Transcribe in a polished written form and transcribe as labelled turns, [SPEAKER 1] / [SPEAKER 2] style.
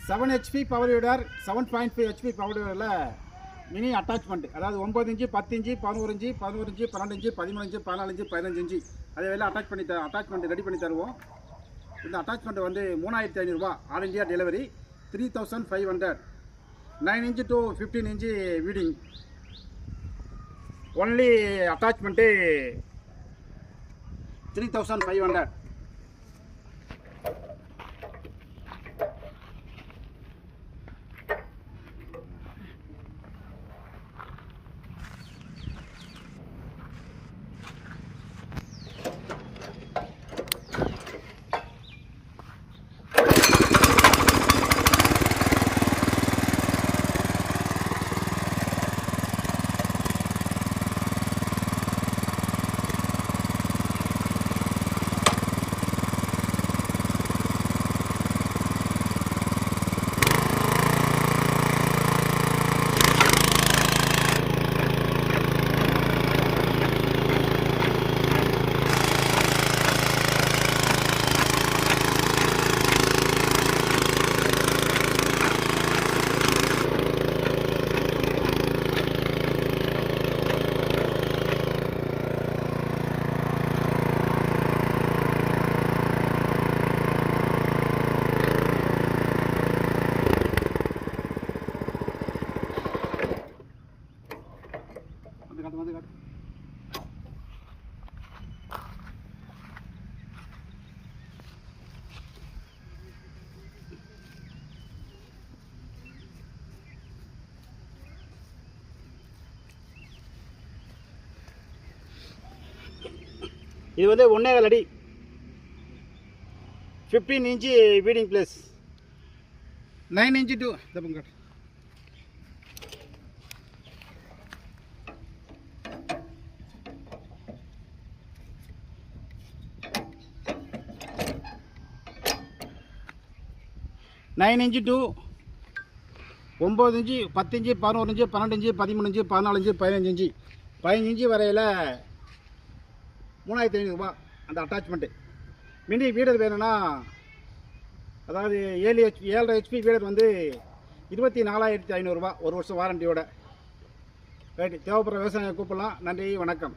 [SPEAKER 1] 7 HP power weeder 7.5 HP power வீடரில் mini attachment, அதாவது 9 inch 10 inch 11 inch 11 inch 12 inch 13 inch 14 inch 15 inch அதே வேலை attachment ready பண்ணி தருவோம். இந்த அட்டாச்மெண்ட் வந்து 3500 ரூபா, all India delivery. 3500. 9 inch to 15 inch weeding. Only attachment 3500. இது வந்து 1.25 அடி 15 inch weeding place. 9 inch to 9 inch to 9 inch 10 inch 11 inch 12 inch 13 inch 14 inch 15 inch 15 inch வரையில் 3500 ரூபா அந்த அட்டாச்மெண்ட்டு. மினி வீடர் வேணும்னா, அதாவது 7 HP வீடர் வந்து 24,500 ரூபா, 1 வருஷம் வாரண்டியோட. ரைட்டு, தேவைப்படுற விவசாயியை கூப்பிடலாம். நன்றி, வணக்கம்.